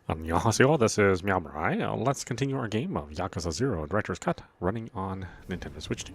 Annyeonghaseyo, this is meowmurai. Let's continue our game of Yakuza 0 Director's Cut, running on Nintendo Switch 2.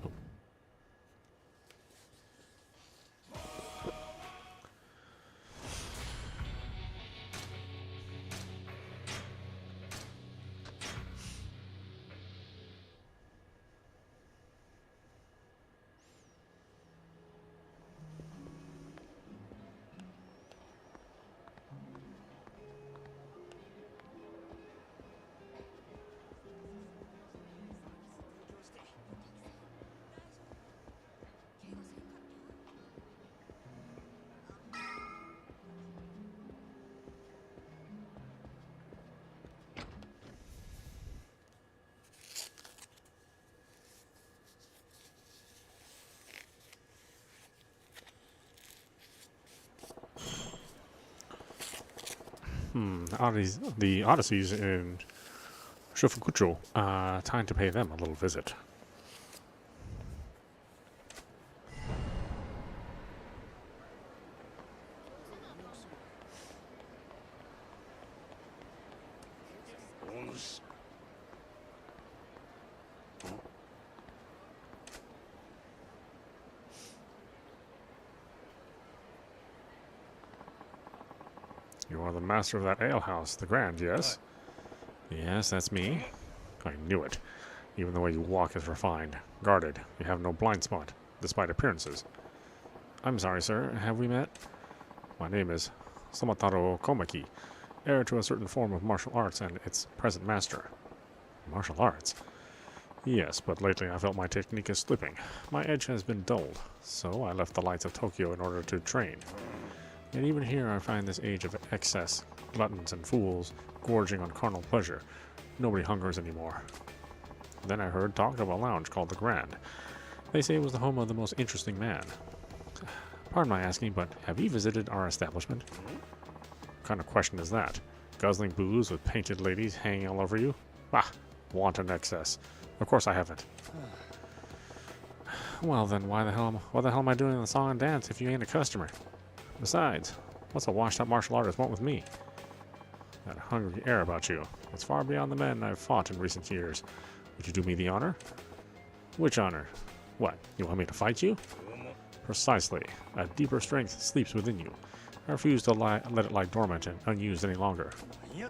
The Odysseys in Shofukucho. Time to pay them a little visit. You are the master of that alehouse, the Grand, yes? Yes, that's me. I knew it. Even the way you walk is refined, guarded. You have no blind spot, despite appearances. I'm sorry, sir. Have we met? My name is Samataro Komaki, heir to a certain form of martial arts and its present master. Martial arts? Yes, but lately I felt my technique is slipping. My edge has been dulled, so I left the lights of Tokyo in order to train. And even here I find this age of excess, gluttons and fools, gorging on carnal pleasure. Nobody hungers anymore. Then I heard talk of a lounge called the Grand. They say it was the home of the most interesting man. Pardon my asking, but have you visited our establishment? What kind of question is that? Guzzling booze with painted ladies hanging all over you? Bah, wanton excess. Of course I haven't. Well then, what the hell am I doing in the song and dance if you ain't a customer? Besides, what's a washed-up martial artist want with me? That hungry air about you. It's far beyond the men I've fought in recent years. Would you do me the honor? Which honor? What, you want me to fight you? Precisely. A deeper strength sleeps within you. I refuse to let it lie dormant and unused any longer. You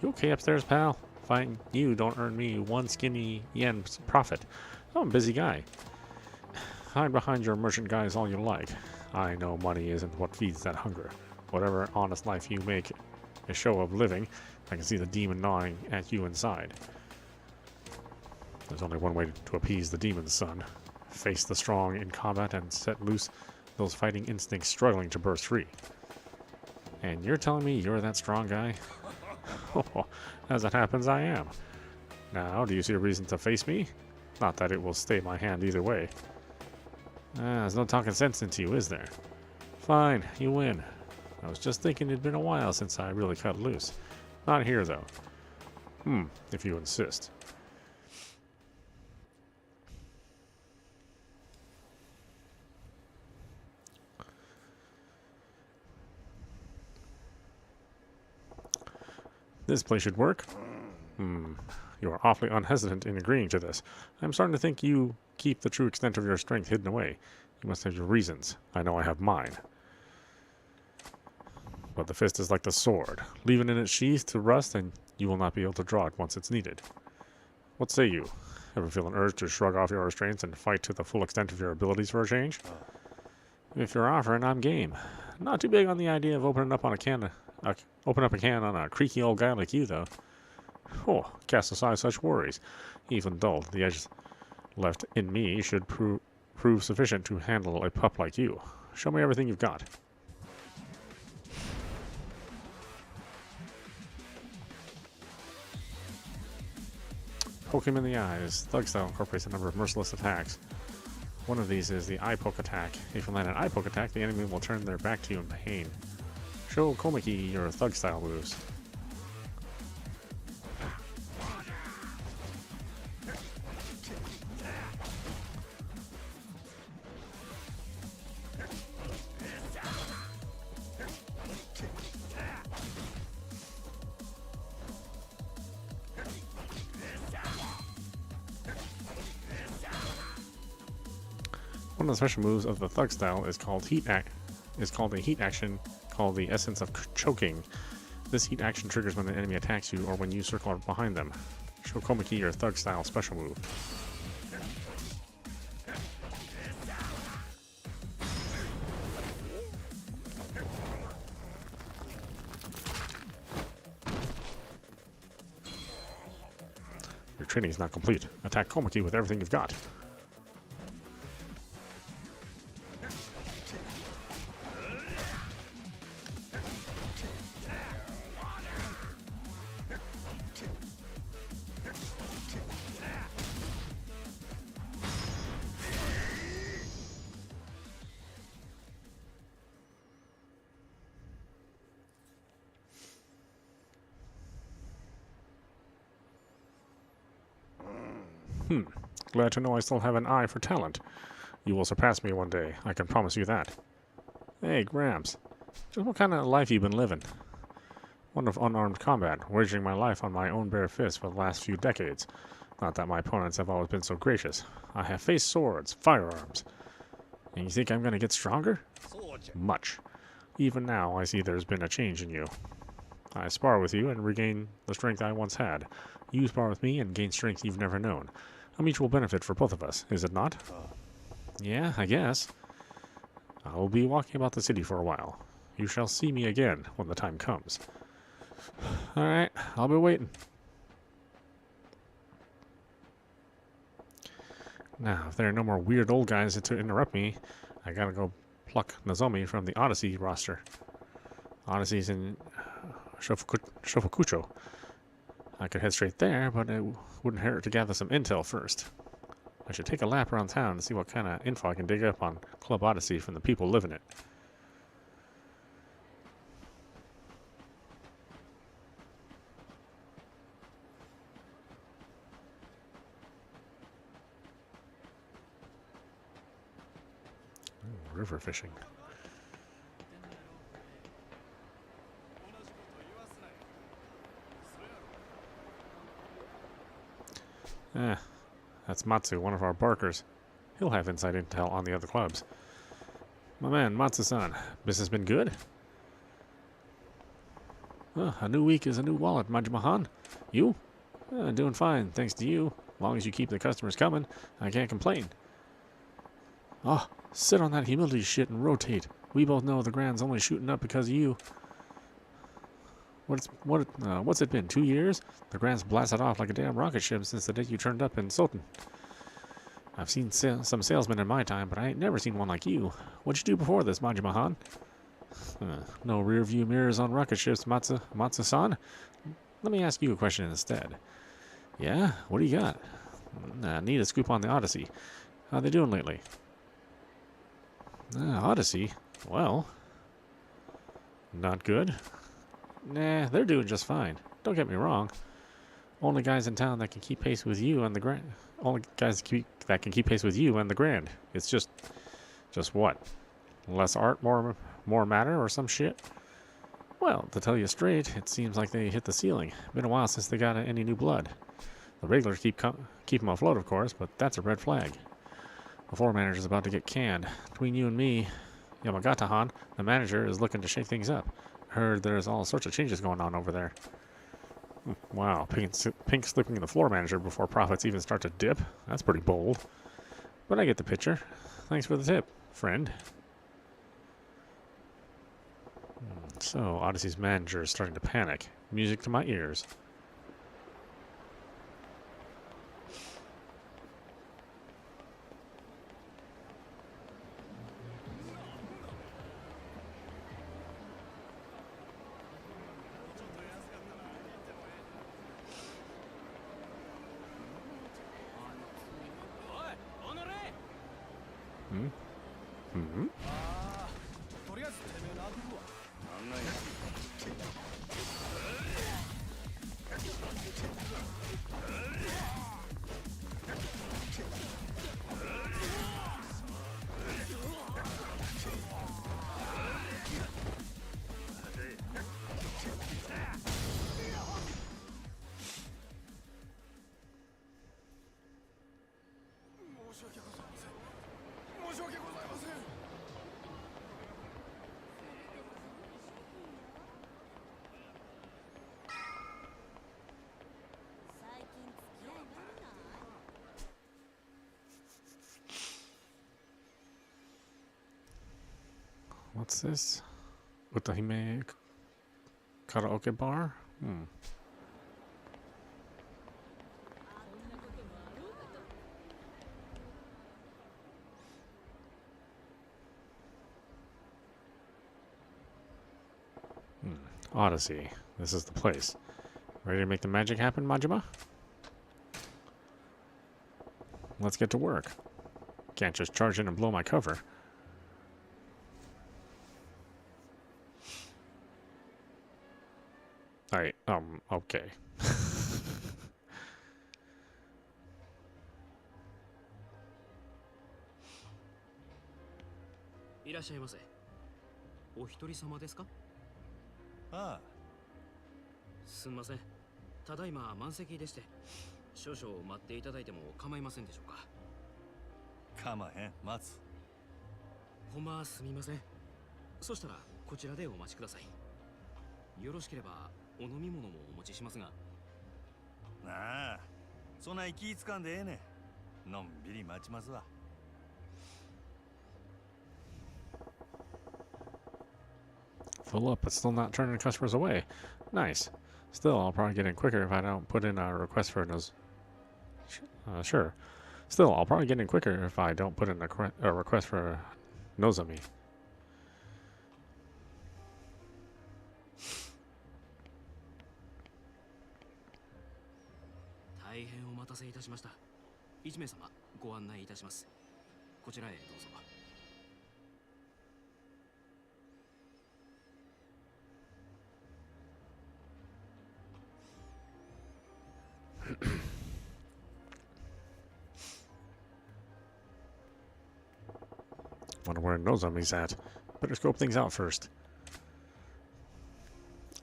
okay upstairs, pal? Fighting you don't earn me one skinny yen profit. I'm a busy guy. Hide behind your merchant guys all you like. I know money isn't what feeds that hunger. Whatever honest life you make a show of living, I can see the demon gnawing at you inside. There's only one way to appease the demon's son. Face the strong in combat and set loose those fighting instincts struggling to burst free. And you're telling me you're that strong guy? As it happens, I am. Now, do you see a reason to face me? Not that it will stay my hand either way. There's no talking sense into you, is there? Fine, you win. I was just thinking it'd been a while since I really cut loose. Not here, though. If you insist. This place should work. You are awfully unhesitant in agreeing to this. I'm starting to think you keep the true extent of your strength hidden away. You must have your reasons. I know I have mine. But the fist is like the sword. Leave it in its sheath to rust and you will not be able to draw it once it's needed. What say you? Ever feel an urge to shrug off your restraints and fight to the full extent of your abilities for a change? If you're offering, I'm game. Not too big on the idea of opening up a can on a creaky old guy like you, though. Oh, cast aside such worries. Even dulled, the edge left in me should prove sufficient to handle a pup like you. Show me everything you've got. Poke him in the eyes. Thug style incorporates a number of merciless attacks. One of these is the eye poke attack. If you land an eye poke attack, the enemy will turn their back to you in pain. Show Komaki your thug style moves. One of the special moves of the thug style is called a heat action called the essence of choking. This heat action triggers when an enemy attacks you or when you circle behind them. Shokomiki or thug style special move. Your training is not complete. Attack Komaki with everything you've got. Glad to know I still have an eye for talent. You will surpass me one day, I can promise you that. Hey, Gramps. Just what kind of life you been living? One of unarmed combat, waging my life on my own bare fist for the last few decades. Not that my opponents have always been so gracious. I have faced swords, firearms. And you think I'm gonna get stronger? Much. Even now, I see there's been a change in you. I spar with you and regain the strength I once had. You spar with me and gain strength you've never known. A mutual benefit for both of us, is it not? Yeah, I guess. I will be walking about the city for a while. You shall see me again when the time comes. Alright, I'll be waiting. Now, if there are no more weird old guys to interrupt me, I gotta go pluck Nozomi from the Odyssey roster. Odyssey's in Shofukucho. I could head straight there, but it wouldn't hurt to gather some intel first. I should take a lap around town and see what kind of info I can dig up on Club Odyssey from the people living it. Ooh, river fishing. That's Matsu, one of our barkers. He'll have inside intel on the other clubs. My man, Matsu-san, business been good? A new week is a new wallet, Majima-han. You? Doing fine, thanks to you. As long as you keep the customers coming, I can't complain. Oh, sit on that humility shit and rotate. We both know the Grand's only shooting up because of you. What's it been, 2 years? The Grand's blasted off like a damn rocket ship since the day you turned up in Soten. I've seen some salesmen in my time, but I ain't never seen one like you. What'd you do before this, Majima-han? No rear view mirrors on rocket ships, Matsu-san? Let me ask you a question instead. Yeah? What do you got? Need a scoop on the Odyssey. How they doing lately? Odyssey? Well, not good. Nah, they're doing just fine. Don't get me wrong. Only guys in town that can keep pace with you and the Grand. Only guys that can keep pace with you and the Grand. It's just what? Less art, more matter, or some shit? Well, to tell you straight, it seems like they hit the ceiling. Been a while since they got any new blood. The regulars keep them afloat, of course, but that's a red flag. The floor manager's about to get canned. Between you and me, Yamagata-han, the manager, is looking to shake things up. Heard there's all sorts of changes going on over there. Wow, pink slipping the floor manager before profits even start to dip? That's pretty bold. But I get the picture. Thanks for the tip, friend. So, Odyssey's manager is starting to panic. Music to my ears. What's this? Utahime karaoke bar? Odyssey. This is the place. Ready to make the magic happen, Majima? Let's get to work. Can't just charge in and blow my cover. Okay. いらっしゃいませ。お一人様ですか？ああ、すみません。ただいま満席でして、少々待っていただいても構いませんでしょうか。かまへん、待つ。ほんますみません。そしたらこちらでお待ちください。よろしければお飲み物もお持ちしますが。なあ、そんな気つかんでええねん。のんびり待ちますわ。Full up, but still not turning customers away. Nice. Still, I'll probably get in quicker if I don't put in a request for a sure. Still, I'll probably get in quicker if I don't put in a request for a Nozomi. Wonder where Nozomi's at. Better scope things out first.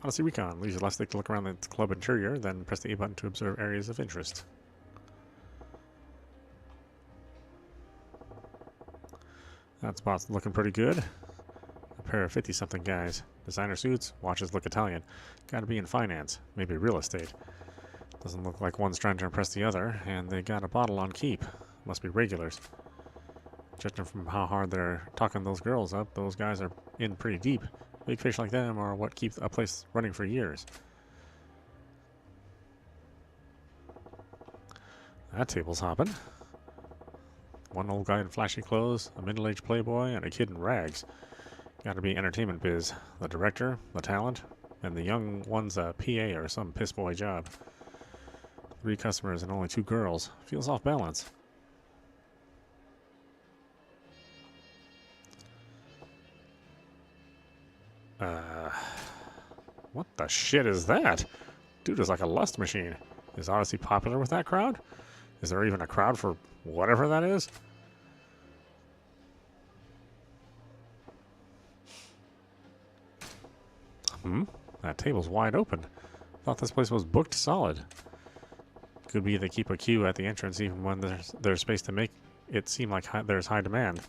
Odyssey Recon. Use your left stick to look around the club interior, then press the A button to observe areas of interest. That spot's looking pretty good. A pair of 50-something guys. Designer suits, watches look Italian. Gotta be in finance, maybe real estate. Doesn't look like one's trying to impress the other, and they got a bottle on keep. Must be regulars. Judging from how hard they're talking those girls up, those guys are in pretty deep. Big fish like them are what keeps a place running for years. That table's hopping. One old guy in flashy clothes, a middle-aged playboy, and a kid in rags. Gotta be entertainment biz. The director, the talent, and the young one's a PA or some piss boy job. 3 customers and only 2 girls. Feels off balance. What the shit is that? Dude is like a lust machine. Is Odyssey popular with that crowd? Is there even a crowd for whatever that is? That table's wide open. Thought this place was booked solid. Could be they keep a queue at the entrance even when there's space to make it seem like there's high demand.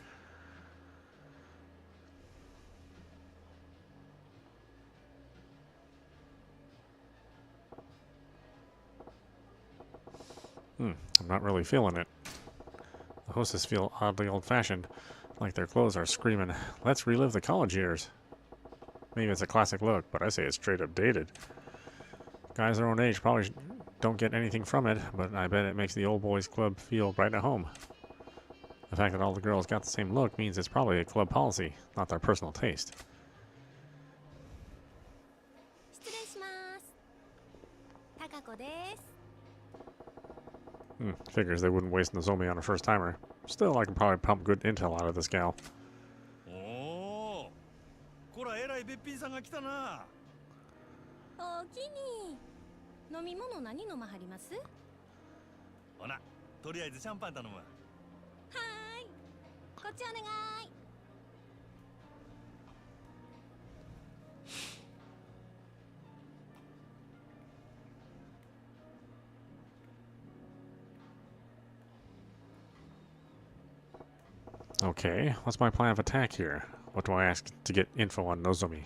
I'm not really feeling it. The hostess feel oddly old-fashioned, like their clothes are screaming, "Let's relive the college years." Maybe it's a classic look, but I say it's straight up dated. Guys their own age probably don't get anything from it, but I bet it makes the old boys club feel right at home. The fact that all the girls got the same look means it's probably a club policy, not their personal taste. Figures they wouldn't waste Nozomi on a first-timer. Still, I can probably pump good intel out of this gal. Oh, こらえらいべっぴんさんが来たな。おおきに。飲み物何飲まはります？ほな、とりあえずシャンパン頼むわ。はーい。こっちお願い。Okay, what's my plan of attack here? What do I ask to get info on Nozomi?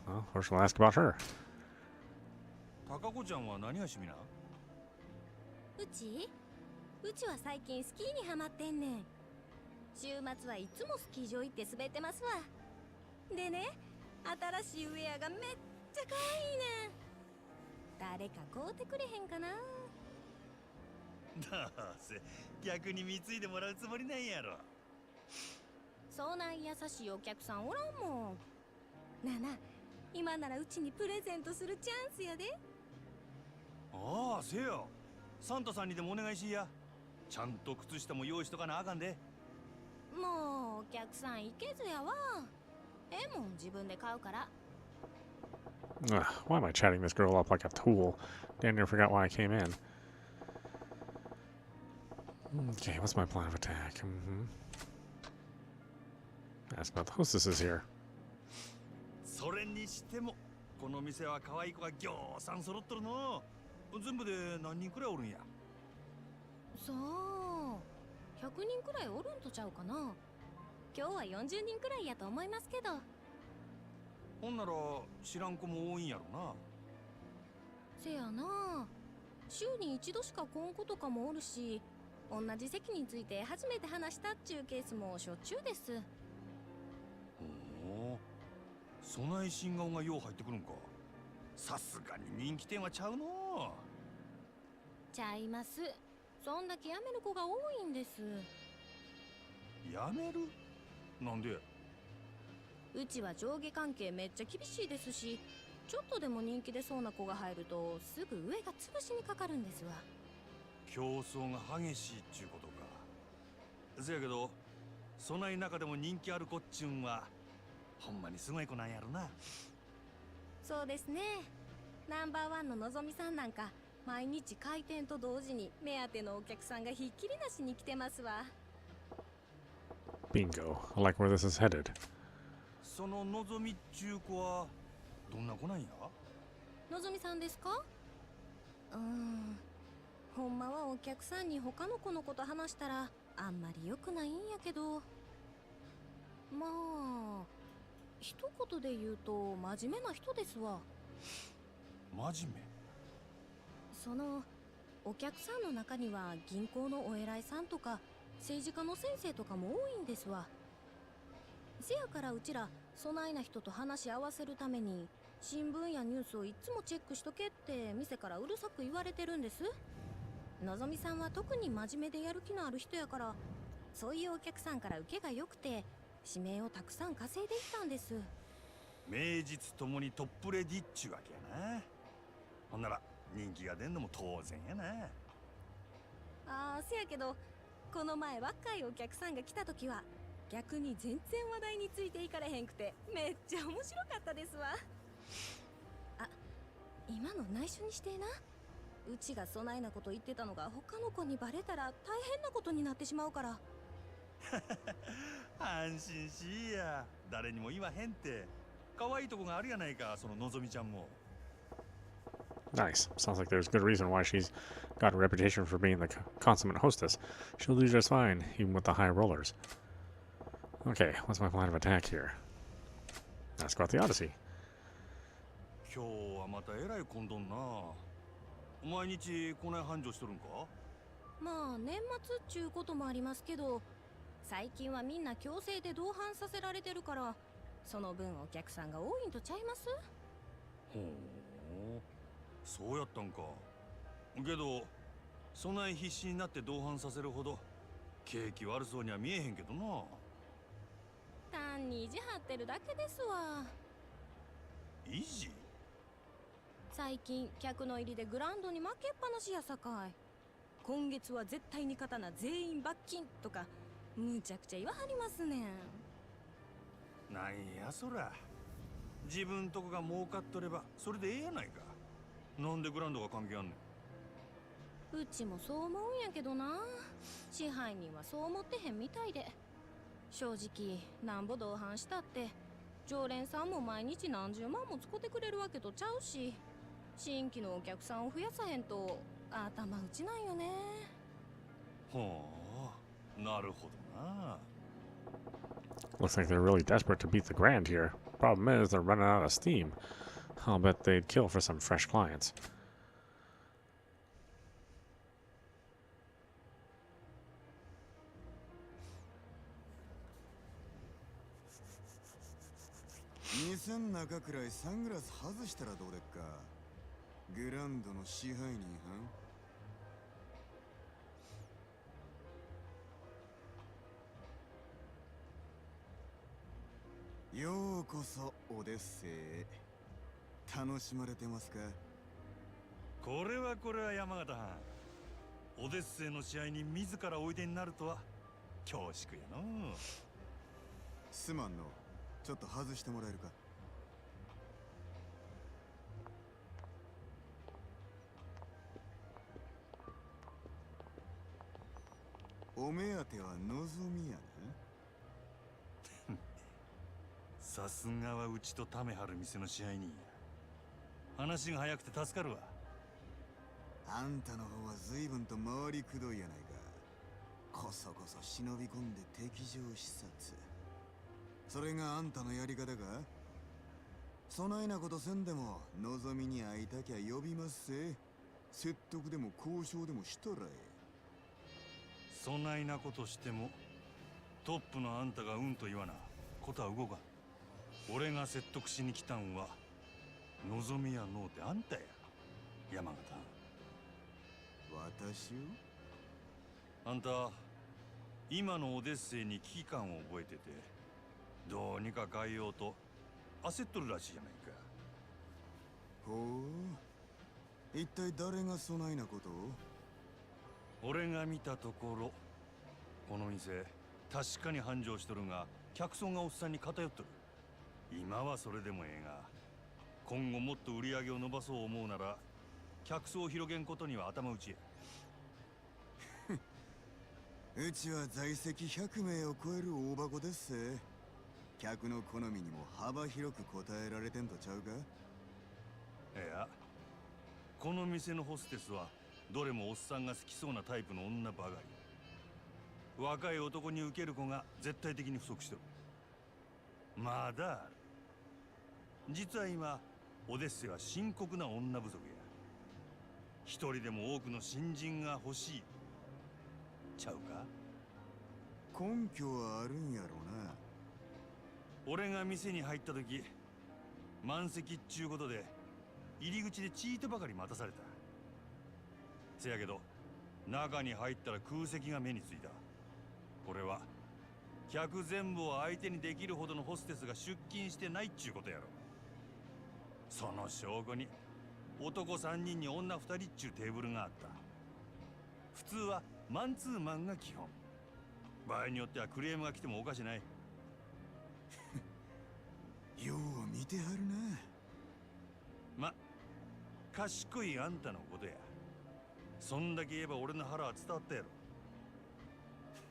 Well, first we'll ask about her. 高子ちゃんは何が趣味な？うちは最近スキーにハマってんねん。週末はいつもスキー場行って滑ってますわ。でね、新しいウェアがめっちゃ可愛いねん。誰か買うてくれへんかな。どうせ逆に貢いでもらうつもりなんやろ。そない優しいお客さんおらんもん。なあなあ、今ならうちにプレゼントするチャンスやで。ああ、せや。サンタさんにでもお願いしや。ちゃんと靴下も用意しとかなあかんで。もうお客さん行けずやわ。ええもん自分で買うから。Ugh, why am I chatting this girl up like a tool? Damn near forgot why I came in. Okay, what's my plan of attack? Ask about the hostesses here. それにしてもこの店は可愛い子がぎょうさん揃っとるの。全部で何人くらいおるんや。さあ、100人くらいおるんとちゃうかな。今日は40人くらいやと思いますけど。ほんなら知らん子も多いんやろな。せやな、週に一度しか来ん子とかもおるし、同じ席について初めて話したっちゅうケースもしょっちゅうです。ほう、そない新顔がよう入ってくるんか。さすがに人気店はちゃうの。ちゃいます。そんだけ辞める子が多いんです。やめる？なんで？うちは上下関係めっちゃ厳しいですし、ちょっとでも人気出そうな子が入るとすぐ上が潰しにかかるんですわ。競争が激しいっちゅうことか。せやけどそない中でも人気ある子っちゅうんはほんまにすごい子なんやろな。そうですね。ナンバーワンののぞみさんなんか毎日開店と同時に目当てのお客さんがひっきりなしに来てますわ。 Bingo. I like where this is headed. そののぞみっちゅう子はどんな子なんや？のぞみさんですか？ほんまはお客さんに他の子のこと話したらあんまり良くないんやけど、まあ一言で言うと真面目な人ですわ。真面そのお客さんの中には銀行のお偉いさんとか政治家の先生とかも多いんですわ。せやからうちらそないな人と話し合わせるために新聞やニュースをいつもチェックしとけって店からうるさく言われてるんです。のぞみさんは特に真面目でやる気のある人やから、そういうお客さんから受けが良くて指名をたくさん稼いでいったんです。目。名実ともにトップレディっちゅうわけやな。ほんなら人気が出んのも当然やな。せやけどこの前若いお客さんが来た時は逆に全然話題についていかれへんくてめっちゃ面白かったですわ。今の内緒にしてな。うちがそないなこと言ってたのが他の子にバレたら大変なことになってしまうから。安心しいや。誰にも言わへんって。可愛いとこがあるやないか、そののぞみちゃんも。Nice. Sounds like there's good reason why she's got a reputation for being the consummate hostess. She'll do just fine, even with the high rollers. Okay, what's my plan of attack here? Ask about the Odyssey. 今日はまたえらい混んどんな。毎日こない繁盛しとるんか？まあ年末っちゅうこともありますけど、最近はみんな強制で同伴させられてるから、その分お客さんが多いんとちゃいます？ほう、そうやったんか。けどそない必死になって同伴させるほど景気悪そうには見えへんけどな。単に意地張ってるだけですわ。意地？最近客の入りでグラウンドに負けっぱなしやさかい。今月は絶対に勝たな全員罰金とかむちゃくちゃ言わはりますねん。なんやそら。自分とこが儲かっとればそれでええやないか。なんでグラウンドが関係あんねん。うちもそう思うんやけどな。支配人はそう思ってへんみたいで。正直なんぼ同伴したって常連さんも毎日何十万も使ってくれるわけとちゃうし、新規のお客さんを増やさへんと頭打ちなんよね。ほう、なるほどな。Looks like they're really desperate to beat the Grand here. Problem is, they're running out of steam. I'll bet they'd kill for some fresh clients. 店ん中くらいサングラス外したらどうでっか。グランドの支配人はん。ようこそオデッセイへ。楽しまれてますか？これは山形藩。オデッセイの試合に自らおいでになるとは恐縮やの。すまんの。ちょっと外してもらえるか。お目当ては望みやな。さすがはうちとためはる店の支配人や。話が早くて助かるわ。あんたの方は随分と回りくどいやないか。こそこそ忍び込んで敵情視察。それがあんたのやり方か？そないなことせんでも望みに会いたきゃ呼びますせ。説得でも交渉でもしたらええ。そないなことしてもトップのあんたがうんと言わなことは動かん。俺が説得しに来たんは望みやのうてあんたや、山形。私を？あんた今のオデッセイに危機感を覚えてて、どうにか変えようと焦っとるらしいじゃないか。ほう、一体誰がそないなことを？俺が見たところ、この店確かに繁盛しとるが客層がおっさんに偏っとる。今はそれでもええが、今後もっと売り上げを伸ばそう思うなら客層を広げんことには頭打ちや。うちは在籍100名を超える大箱ですせ。客の好みにも幅広く応えられてんとちゃうか？いや、この店のホステスはどれもおっさんが好きそうなタイプの女ばかり。若い男に受ける子が絶対的に不足してる。まだある。実は今オデッセイは深刻な女不足や。一人でも多くの新人が欲しいちゃうか？根拠はあるんやろな。俺が店に入った時満席っちゅうことで入り口でチートばかり待たされた。せやけど中に入ったら空席が目についた。これは客全部を相手にできるほどのホステスが出勤してないっちゅうことやろ。その証拠に男3人に女2人っちゅうテーブルがあった。普通はマンツーマンが基本。場合によってはクレームが来てもおかしない。よう見てはるな。賢いあんたのことや。そんだけ言えば俺の腹は伝わったやろ。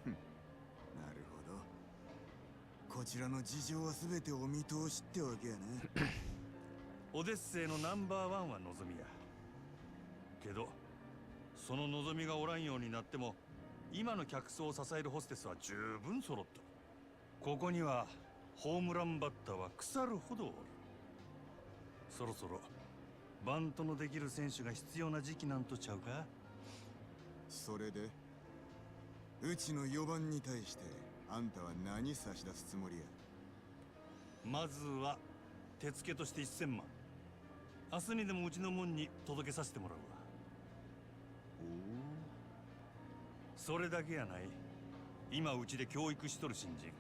なるほど。こちらの事情は全てお見通しってわけやな。オデッセイのナンバーワンは望みや。けどその望みがおらんようになっても今の客層を支えるホステスは十分揃っとる。ここにはホームランバッターは腐るほどおる。そろそろバントのできる選手が必要な時期なんとちゃうか？それでうちの4番に対してあんたは何差し出すつもりや？まずは手付けとして1000万。明日にでもうちの門に届けさせてもらうわ。それだけやない。今うちで教育しとる新人、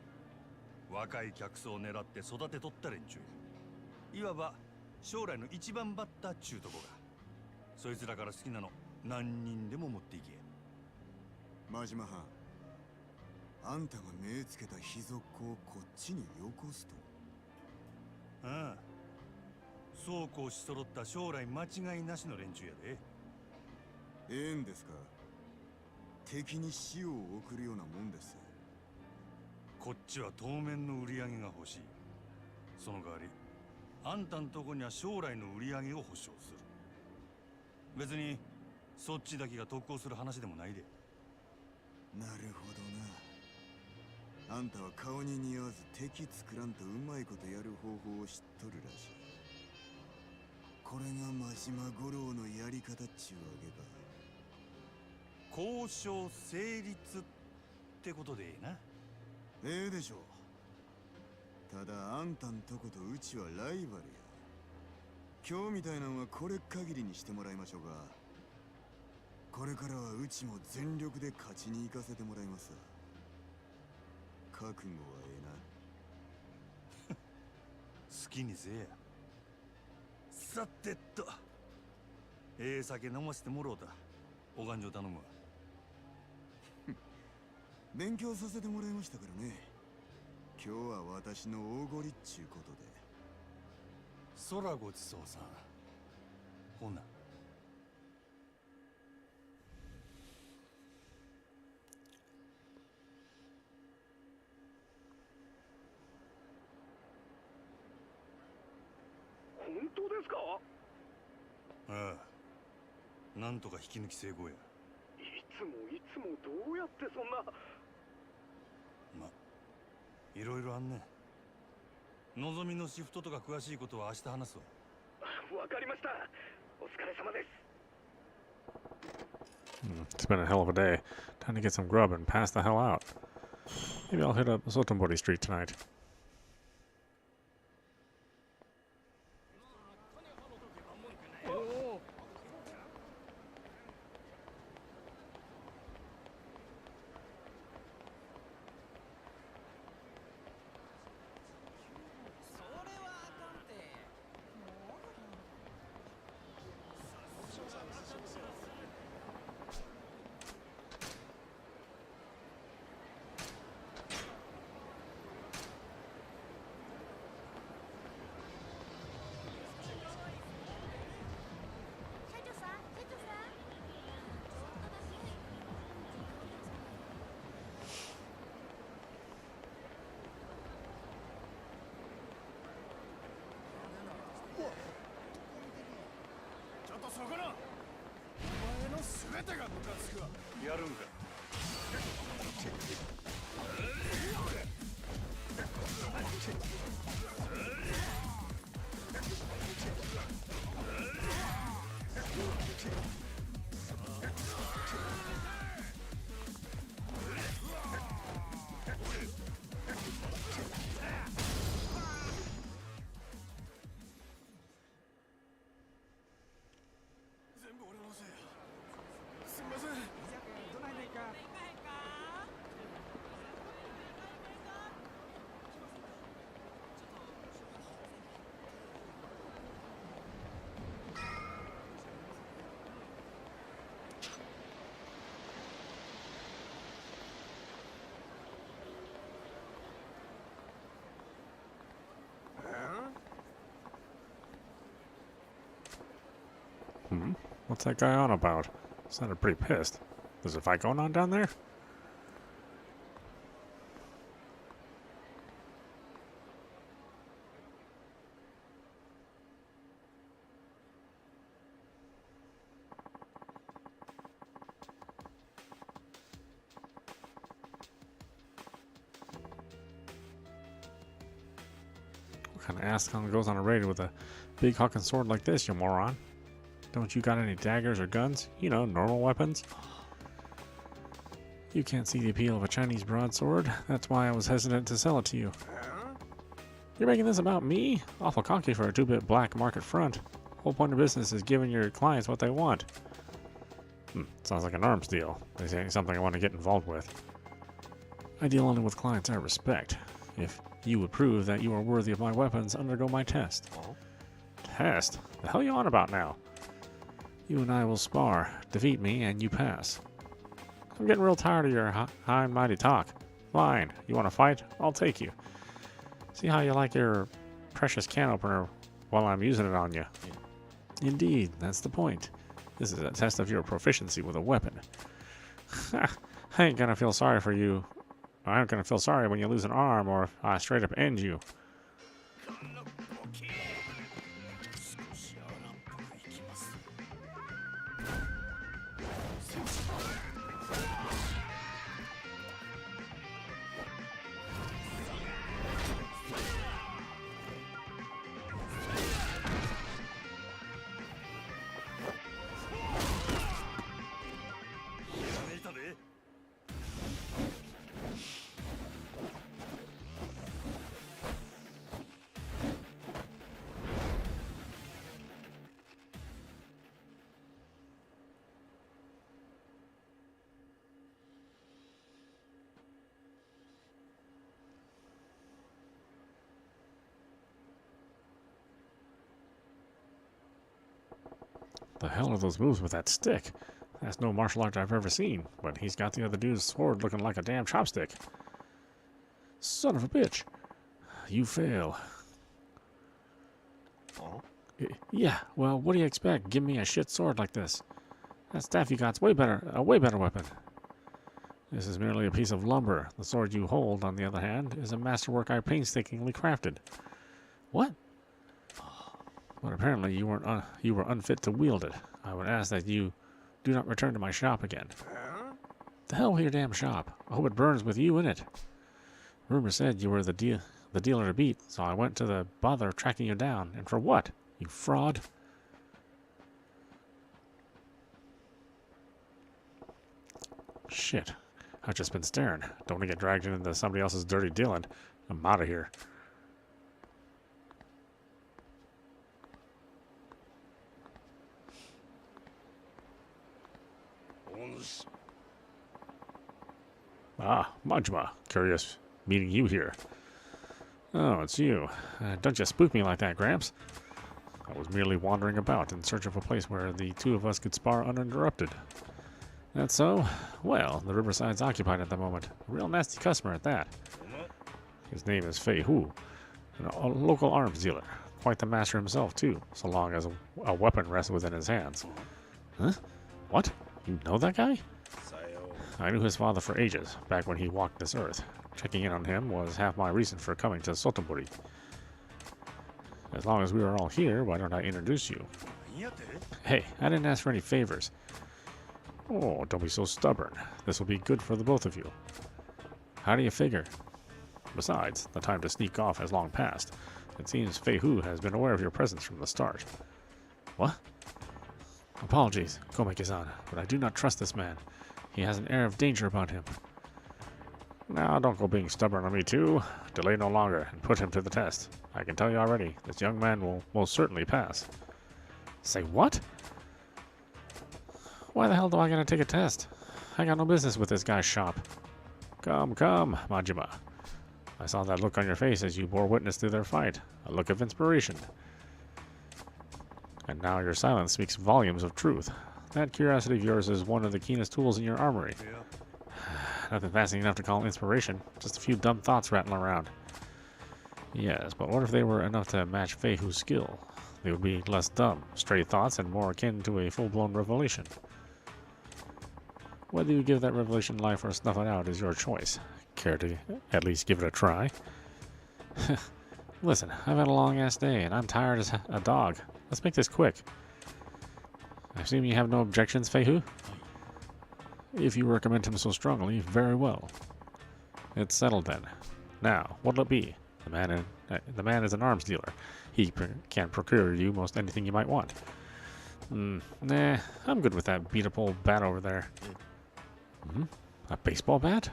若い客層を狙って育てとった連中や。いわば将来の一番バッターっちゅうとこが。そいつらから好きなの何人でも持っていけ。真島藩、あんたが目つけた秘族をこっちによこすと？ああ、そうこうし揃った将来間違いなしの連中やで。ええんですか？敵に死を送るようなもんです。こっちは当面の売り上げが欲しい。その代わりあんたんとこには将来の売り上げを保証する。別にそっちだけが特攻する話でもないで。なるほどな。あんたは顔に似合わず敵作らんとうまいことやる方法を知っとるらしい。これが真島五郎のやり方っちゅうわけか。交渉成立ってことでええな。ええでしょう。ただあんたんとことうちはライバルや。今日みたいなのはこれ限りにしてもらいましょうか。これからはうちも全力で勝ちに行かせてもらいます。覚悟はええな。好きにせえや。さてと、ええ酒飲ませてもろうた。お勘定頼むわ。勉強させてもらいましたからね。今日は私の大ごりっちゅうことで。そらごちそうさん。ほな。本当ですか？ああ、なんとか引き抜き成功や。いつもどうやってそんな。ま、いろいろあんね。のぞみのシフトとか詳しいことは明日話すわ。わかりました。お疲れ様です。It's been a hell of a day. Time to get some grub and pass the hell out. Maybe I'll hit up Sotombori Street tonight.やるんか。What's that guy on about? Sounded pretty pissed. There's a fight going on down there? What kind of ass goes on a raid with a big hawking sword like this, you moron? Don't you got any daggers or guns? You know, normal weapons? You can't see the appeal of a Chinese broadsword. That's why I was hesitant to sell it to you. You're making this about me? Awful cocky for a 2-bit black market front. Whole point of business is giving your clients what they want. Sounds like an arms deal. This ain't something I want to get involved with. I deal only with clients I respect. If you would prove that you are worthy of my weapons, undergo my test. Test? The hell are you on about now? You and I will spar. Defeat me, and you pass. I'm getting real tired of your high and mighty talk. Fine. You want to fight? I'll take you. See how you like your precious can opener while I'm using it on you. Indeed, that's the point. This is a test of your proficiency with a weapon. I ain't gonna feel sorry for you. I ain't gonna feel sorry when you lose an arm or if I straight up end you. The hell are those moves with that stick? That's no martial art I've ever seen, but he's got the other dude's sword looking like a damn chopstick. Son of a bitch. You fail. Yeah, well, what do you expect? Give me a shit sword like this. That staff you got's way better, a way better weapon. This is merely a piece of lumber. The sword you hold, on the other hand, is a masterwork I painstakingly crafted. What? But apparently you were unfit to wield it. I would ask that you do not return to my shop again. The hell with your damn shop. I hope it burns with you in it. Rumor said you were the dealer to beat, so I went to the bother of tracking you down. And for what? You fraud. Shit. I've just been staring. Don't want to get dragged into somebody else's dirty dealing. I'm out of here. Ah, Majima. Curious meeting you here. Oh, it's you. Don't you spook me like that, Gramps. I was merely wandering about in search of a place where the two of us could spar uninterrupted. That's so? Well, the riverside's occupied at the moment. A real nasty customer at that. His name is Fei Hu, a local arms dealer. Quite the master himself, too, so long as a weapon rests within his hands. Huh? What? You know that guy? I knew his father for ages, back when he walked this earth. Checking in on him was half my reason for coming to Sotobori. As long as we are all here, why don't I introduce you? Hey, I didn't ask for any favors. Oh, don't be so stubborn. This will be good for the both of you. How do you figure? Besides, the time to sneak off has long passed. It seems Fei Hu has been aware of your presence from the start. What? Apologies, Komeki-san, but I do not trust this man. He has an air of danger about him. Now, don't go being stubborn on me, too. Delay no longer, and put him to the test. I can tell you already, this young man will most certainly pass. Say what? Why the hell do I gotta take a test? I got no business with this guy's shop. Come, Majima. I saw that look on your face as you bore witness to their fight. A look of inspiration. And now your silence speaks volumes of truth. That curiosity of yours is one of the keenest tools in your armory. Nothing fancy enough to call inspiration. Just a few dumb thoughts rattling around. Yes, but what if they were enough to match Fei Hu's skill? They would be less dumb, stray thoughts, and more akin to a full-blown revelation. Whether you give that revelation life or snuff it out is your choice. Care to at least give it a try? Listen, I've had a long-ass day, and I'm tired as a dog. Let's make this quick. I assume you have no objections, Fei Hu? If you recommend him so strongly, very well. It's settled then. Now, what'll it be? The man is an arms dealer. He can procure you most anything you might want. Nah, I'm good with that beat-up old bat over there. A baseball bat?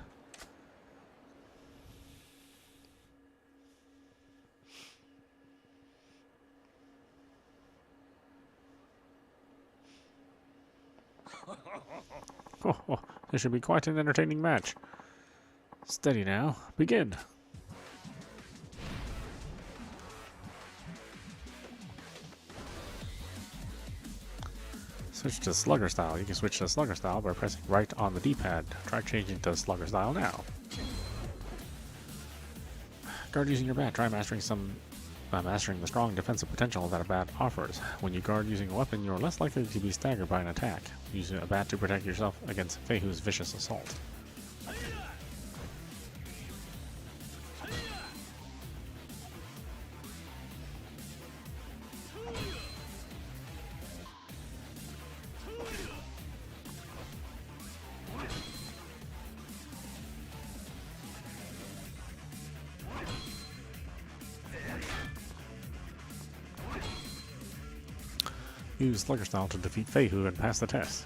Oh, this should be quite an entertaining match. Steady now. Begin. Switch to slugger style. You can switch to slugger style by pressing right on the D-pad. Try changing to slugger style now. Guard using your bat. Try mastering the strong defensive potential that a bat offers. When you guard using a weapon, you are less likely to be staggered by an attack. Use a bat to protect yourself against Fei Hu's vicious assault. Use slugger style to defeat Fei Hu and pass the test.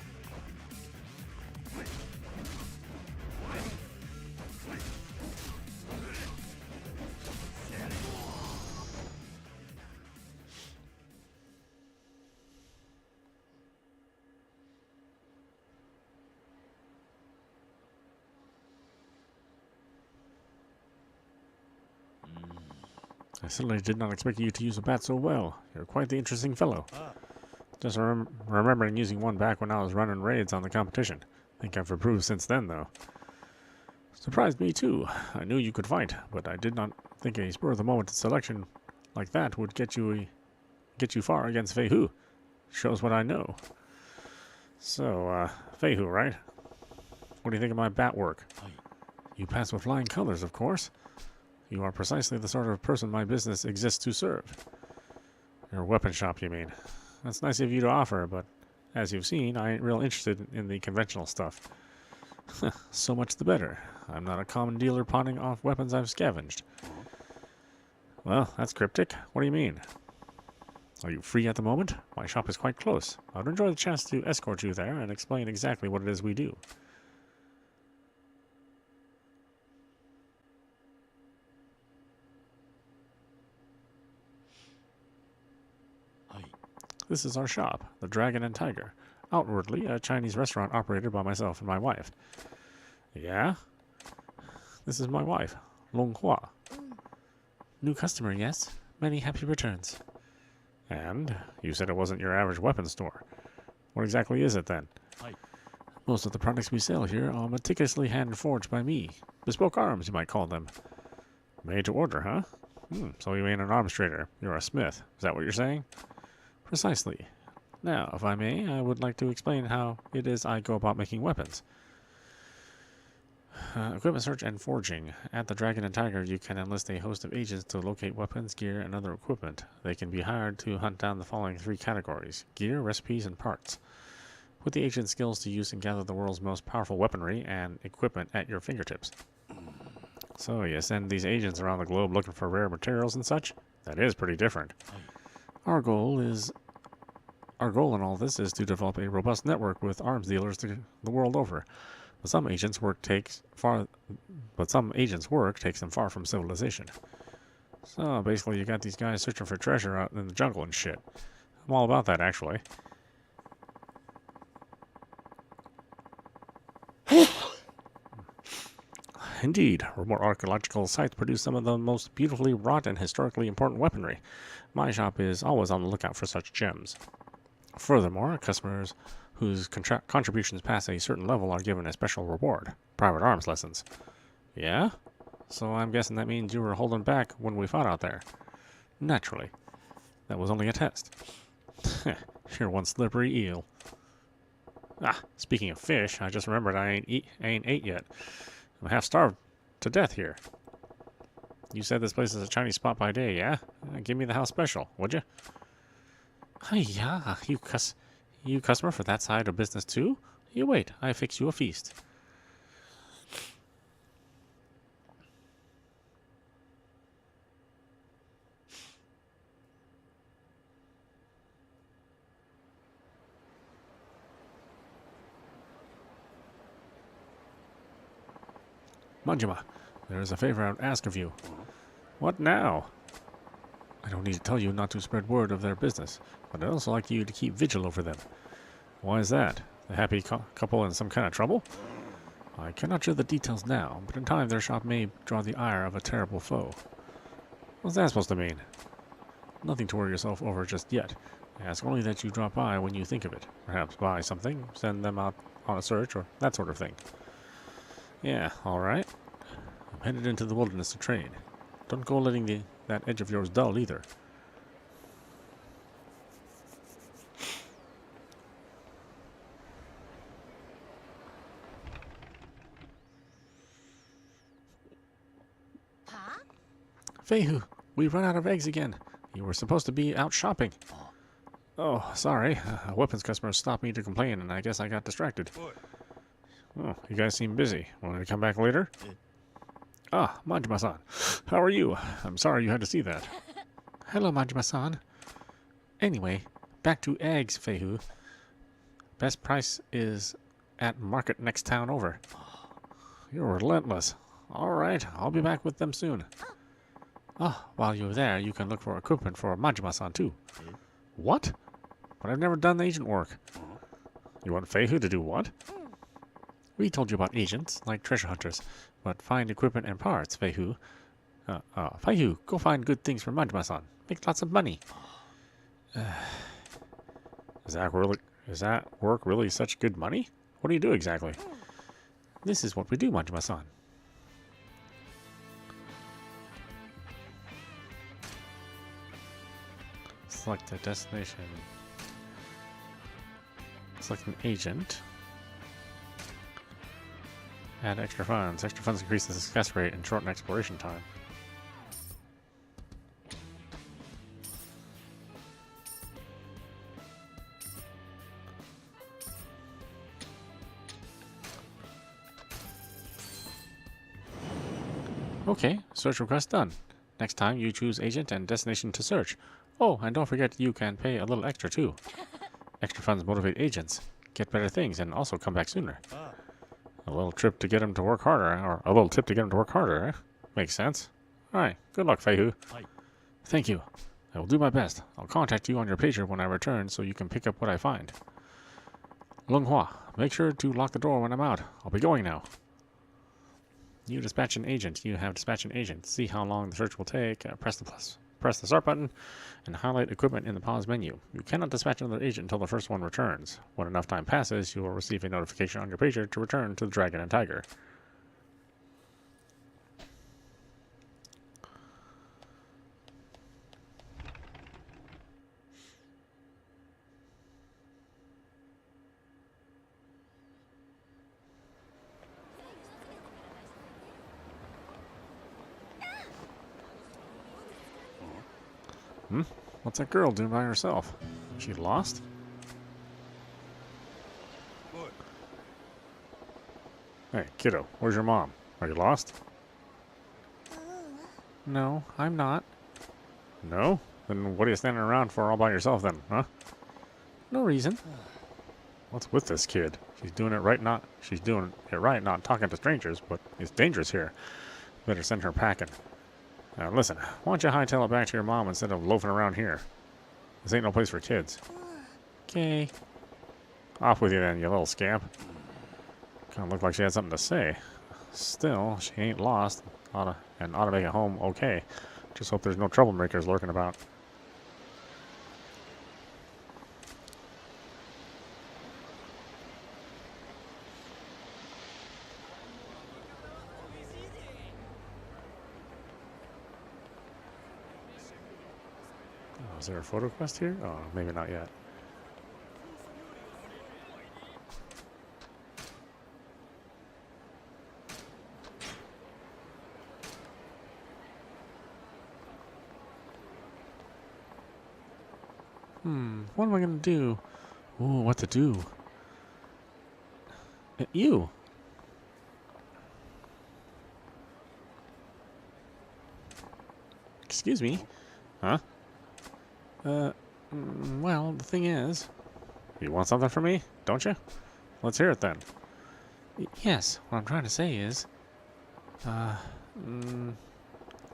I certainly did not expect you to use a bat so well. You're quite the interesting fellow. Just remembering using one back when I was running raids on the competition. Think I've improved since then, though. Surprised me, too. I knew you could fight, but I did not think a spur-of-the-moment selection like that would get you far against Fei Hu. Shows what I know. So, Fei Hu, right? What do you think of my bat work? You pass with flying colors, of course. You are precisely the sort of person my business exists to serve. Your weapon shop, you mean? That's nice of you to offer, but as you've seen, I ain't real interested in the conventional stuff. So much the better. I'm not a common dealer pawning off weapons I've scavenged. Well, that's cryptic. What do you mean? Are you free at the moment? My shop is quite close. I'd enjoy the chance to escort you there and explain exactly what it is we do. This is our shop, the Dragon and Tiger. Outwardly, a Chinese restaurant operated by myself and my wife. Yeah? This is my wife, Long Hua. New customer, yes? Many happy returns. And? You said it wasn't your average weapons store. What exactly is it, then? Most of the products we sell here are meticulously hand-forged by me. Bespoke arms, you might call them. Made to order, huh? So you ain't an arms trader. You're a smith. Is that what you're saying? Precisely. Now, if I may, I would like to explain how it is I go about making weapons. Equipment search and forging. At the Dragon and Tiger, you can enlist a host of agents to locate weapons, gear, and other equipment. They can be hired to hunt down the following 3 categories: gear, recipes, and parts. Put the agent's skills to use and gather the world's most powerful weaponry and equipment at your fingertips. So you send these agents around the globe looking for rare materials and such? That is pretty different. Our goal in all this is to develop a robust network with arms dealers the world over. But some agents' work takes them far from civilization. So basically, you got these guys searching for treasure out in the jungle and shit. I'm all about that, actually. Indeed, remote archaeological sites produce some of the most beautifully wrought and historically important weaponry. My shop is always on the lookout for such gems. Furthermore, customers whose contributions pass a certain level are given a special reward: private arms lessons. Yeah? So I'm guessing that means you were holding back when we fought out there. Naturally. That was only a test. You're one slippery eel. Ah, speaking of fish, I just remembered I ain't ate yet. I'm half starved to death here. You said this place is a Chinese spot by day, yeah? Give me the house special, would you? Hi-ya, you customer for that side of business too? You wait, I fix you a feast. Manjima, there is a favor I would ask of you. What now? I don't need to tell you not to spread word of their business, but I'd also like you to keep vigil over them. Why is that? The happy couple in some kind of trouble? I cannot share the details now, but in time their shop may draw the ire of a terrible foe. What's that supposed to mean? Nothing to worry yourself over just yet. I ask only that you drop by when you think of it. Perhaps buy something, send them out on a search, or that sort of thing. Yeah, alright. I'm headed into the wilderness to trade. Don't go letting that edge of yours dull either. Huh? Feihu, we run out of eggs again. You were supposed to be out shopping. Oh, sorry. A weapons customer stopped me to complain, and I guess I got distracted. Oh, you guys seem busy. Want me to come back later? Ah, Majima-san. How are you? I'm sorry you had to see that. Hello, Majima-san. Anyway, back to eggs, Feihu. Best price is at market next town over. You're relentless. All right, I'll be back with them soon. Ah, while you're there, you can look for equipment for Majima-san too. What? But I've never done agent work. You want Feihu to do what? We told you about agents, like treasure hunters, but find equipment and parts, Feihu. Feihu, go find good things for Majima-san. Make lots of money. Is that work really such good money? What do you do exactly? This is what we do, Majima-san. Select a destination. Select an agent. Add extra funds. Extra funds increase the success rate and shorten exploration time. Okay, search request done. Next time you choose agent and destination to search. Oh, and don't forget you can pay a little extra too. Extra funds motivate agents, get better things, and also come back sooner. A little trip to get him to work harder, or a little tip to get him to work harder, eh? Makes sense. Alright, good luck, Feihu. Thank you. I will do my best. I'll contact you on your pager when I return so you can pick up what I find. Lunghua, make sure to lock the door when I'm out. I'll be going now. You dispatch an agent. You have dispatched an agent. See how long the search will take. Press the start button and highlight equipment in the pause menu. You cannot dispatch another agent until the first one returns. When enough time passes, you will receive a notification on your pager to return to the Dragon and Tiger. Hmm? What's that girl doing by herself? She lost? Hey, kiddo, where's your mom? Are you lost? No, I'm not. No? Then what are you standing around for all by yourself then, huh? No reason. What's with this kid? She's doing it right, not talking to strangers, but it's dangerous here. Better send her packing. Now listen, why don't you hightail it back to your mom instead of loafing around here? This ain't no place for kids. Okay. Off with you then, you little scamp. Kinda looked like she had something to say. Still, she ain't lost. Ought to make it home okay. Just hope there's no troublemakers lurking about. Is there a photo quest here? Oh, maybe not yet. What am I gonna do? Ooh, what to do? You! Excuse me? Huh? Well, the thing is... You want something from me, don't you? Let's hear it then. Yes, what I'm trying to say is...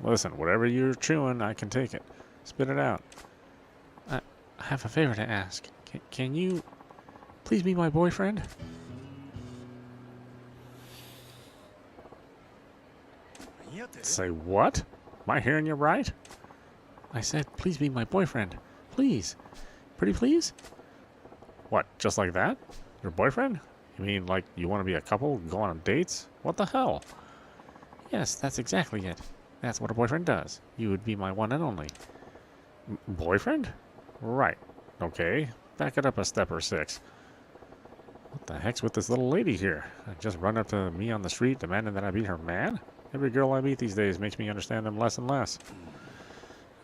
Listen, whatever you're chewing, I can take it. Spit it out. I have a favor to ask. Can you please be my boyfriend? Say what? Am I hearing you right? I said, please be my boyfriend. Please. Pretty please? What, just like that? Your boyfriend? You mean like you want to be a couple, go on dates? What the hell? Yes, that's exactly it. That's what a boyfriend does. You would be my one and only. Boyfriend? Right. Okay. Back it up a step or six. What the heck's with this little lady here? Just run up to me on the street demanding that I be her man? Every girl I meet these days makes me understand them less and less.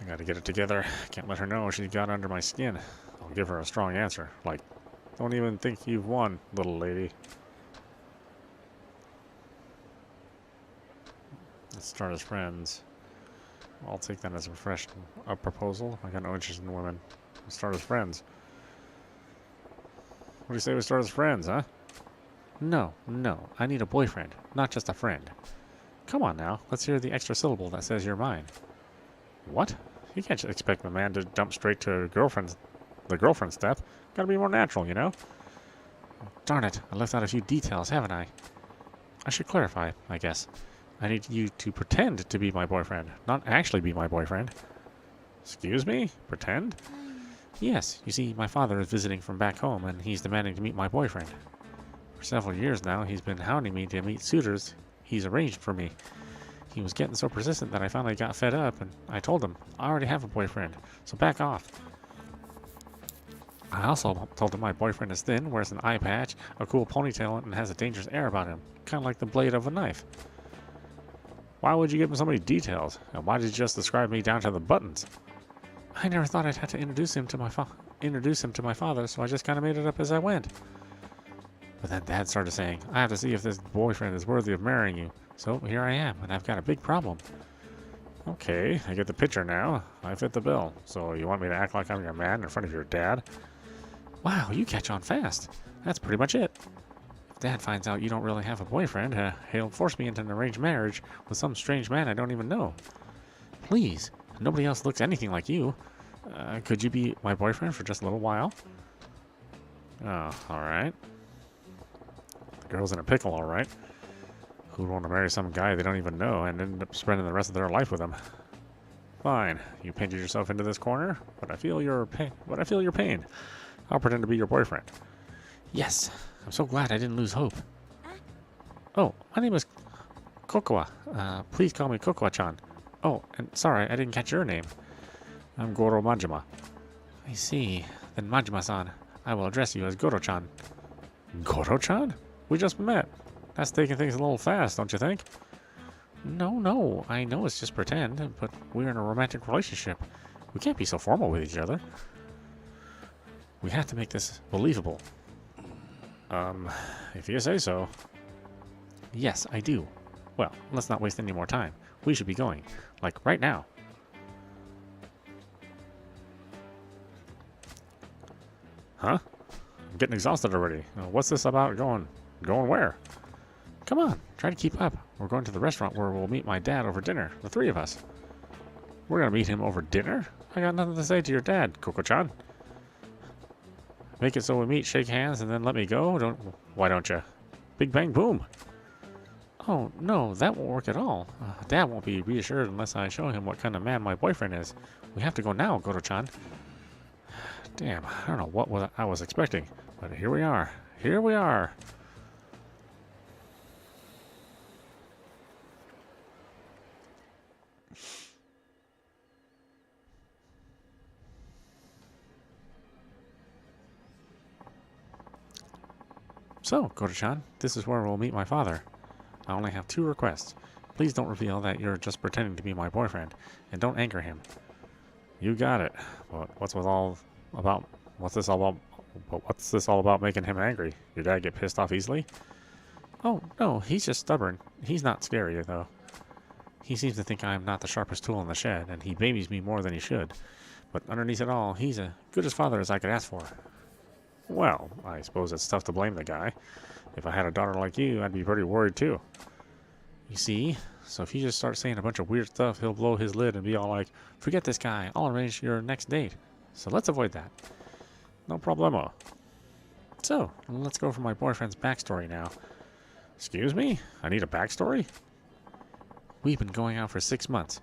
I gotta get it together. Can't let her know she got under my skin. I'll give her a strong answer. Like, don't even think you've won, little lady. Let's start as friends. I'll take that as a proposal. I got no interest in women. Let's start as friends. What do you say we start as friends, huh? No. I need a boyfriend, not just a friend. Come on now. Let's hear the extra syllable that says you're mine. What? You can't just expect the man to jump straight to the girlfriend step. Gotta be more natural, you know? Darn it. I left out a few details, haven't I? I should clarify, I guess. I need you to pretend to be my boyfriend, not actually be my boyfriend. Excuse me? Pretend? Yes, you see, my father is visiting from back home, and he's demanding to meet my boyfriend. For several years now, he's been hounding me to meet suitors he's arranged for me. He was getting so persistent that I finally got fed up, and I told him, I already have a boyfriend, so back off. I also told him my boyfriend is thin, wears an eye patch, a cool ponytail, and has a dangerous air about him, kind of like the blade of a knife. Why would you give him so many details? And why did you just describe me down to the buttons? I never thought I'd have to introduce him to my father, so I just kind of made it up as I went. But then Dad started saying, I have to see if this boyfriend is worthy of marrying you. So here I am, and I've got a big problem. Okay, I get the picture now. I fit the bill. So you want me to act like I'm your man in front of your dad? Wow, you catch on fast. That's pretty much it. If Dad finds out you don't really have a boyfriend, he'll force me into an arranged marriage with some strange man I don't even know. Please, nobody else looks anything like you. Could you be my boyfriend for just a little while? Oh, alright. The girl's in a pickle, alright. Who'd want to marry some guy they don't even know and end up spending the rest of their life with him? Fine, you painted yourself into this corner, but I feel your pain. I'll pretend to be your boyfriend. Yes, I'm so glad I didn't lose hope. Oh, my name is Kokoa. Please call me Kokoa-chan. Oh, and sorry, I didn't catch your name. I'm Goro Majima. I see. Then Majima-san, I will address you as Goro-chan. Goro-chan? We just met. That's taking things a little fast, don't you think? No, I know it's just pretend, but we're in a romantic relationship. We can't be so formal with each other. We have to make this believable. If you say so. Yes, I do. Well, let's not waste any more time. We should be going. Like, right now. Huh? I'm getting exhausted already. What's this about going where? Come on, try to keep up. We're going to the restaurant where we'll meet my dad over dinner. The three of us. We're gonna meet him over dinner? I got nothing to say to your dad, Koko-chan. Make it so we meet, shake hands, and then let me go? Why don't you? Big bang boom. Oh, no, that won't work at all. Dad won't be reassured unless I show him what kind of man my boyfriend is. We have to go now, Goro-chan. Damn, I don't know what I was expecting, but here we are. Here we are. So, Goro-chan, this is where we'll meet my father. I only have 2 requests. Please don't reveal that you're just pretending to be my boyfriend, and don't anger him. You got it. But what's this all about making him angry? Your dad get pissed off easily? Oh, no, he's just stubborn. He's not scary, though. He seems to think I'm not the sharpest tool in the shed, and he babies me more than he should. But underneath it all, he's as good a father as I could ask for. Well, I suppose it's tough to blame the guy. If I had a daughter like you, I'd be pretty worried too. You see? So if you just start saying a bunch of weird stuff, he'll blow his lid and be all like, forget this guy, I'll arrange your next date. So let's avoid that. No problemo. So, let's go for my boyfriend's backstory now. Excuse me? I need a backstory? We've been going out for 6 months.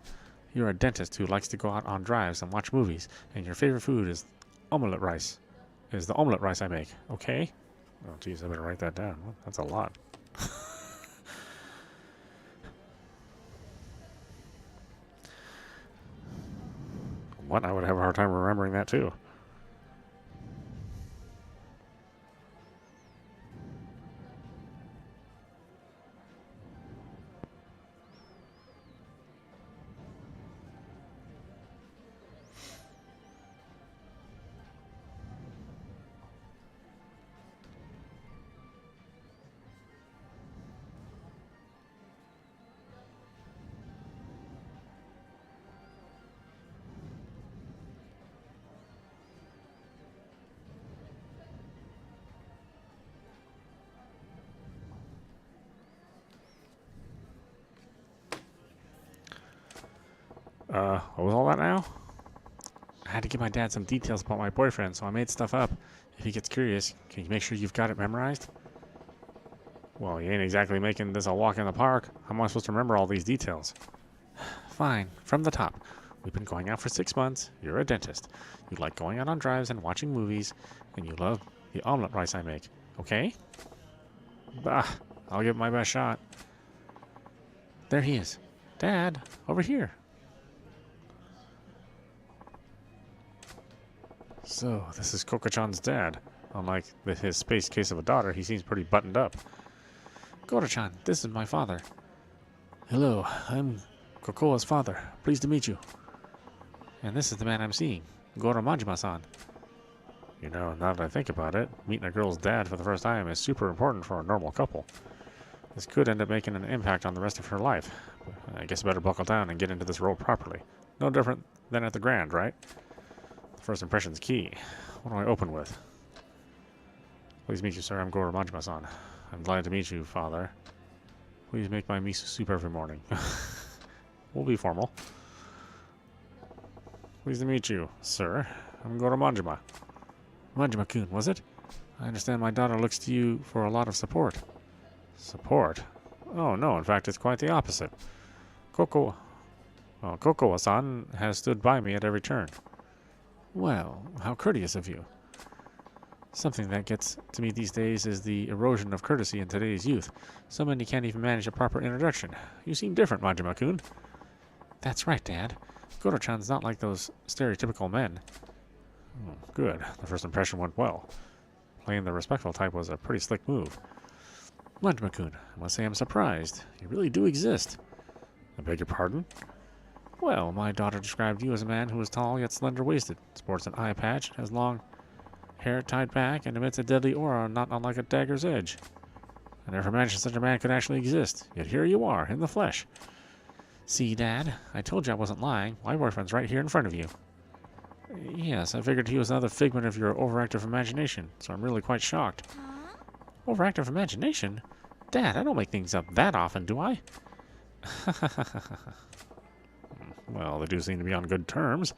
You're a dentist who likes to go out on drives and watch movies, and your favorite food is omelette rice. Is the omelette rice I make, okay? Oh, geez, I better write that down. That's a lot. What? I would have a hard time remembering that, too. What was all that now? I had to give my dad some details about my boyfriend, so I made stuff up. If he gets curious, can you make sure you've got it memorized? Well, you ain't exactly making this a walk in the park. How am I supposed to remember all these details? Fine. From the top. We've been going out for 6 months. You're a dentist. You like going out on drives and watching movies, and you love the omelet rice I make. Okay? Bah, I'll give it my best shot. There he is. Dad, over here. So, this is Koko-chan's dad. Unlike his space case of a daughter, he seems pretty buttoned up. Goro-chan, this is my father. Hello, I'm Kokoa's father. Pleased to meet you. And this is the man I'm seeing, Goro Majima-san. You know, now that I think about it, meeting a girl's dad for the first time is super important for a normal couple. This could end up making an impact on the rest of her life. I guess I better buckle down and get into this role properly. No different than at the Grand, right? The first impression's key. What do I open with? Pleased to meet you, sir. I'm Goro Majima-san. I'm glad to meet you, father. Please make my miso soup every morning. We'll be formal. Pleased to meet you, sir. I'm Goro Majima. Majima-kun, was it? I understand my daughter looks to you for a lot of support. Support? Oh, no, in fact, it's quite the opposite. Kokoa-san has stood by me at every turn. Well, how courteous of you. Something that gets to me these days is the erosion of courtesy in today's youth. So many can't even manage a proper introduction. You seem different, Majima-kun. That's right, Dad. Goro-chan's not like those stereotypical men. Oh, good. The first impression went well. Playing the respectful type was a pretty slick move. Majima-kun, I must say I'm surprised. You really do exist. I beg your pardon? Well, my daughter described you as a man who is tall yet slender-waisted, sports an eye patch, has long hair tied back, and emits a deadly aura not unlike a dagger's edge. I never imagined such a man could actually exist, yet here you are, in the flesh. See, Dad, I told you I wasn't lying. My boyfriend's right here in front of you. Yes, I figured he was another figment of your overactive imagination, so I'm really quite shocked. Overactive imagination? Dad, I don't make things up that often, do I? Well, they do seem to be on good terms,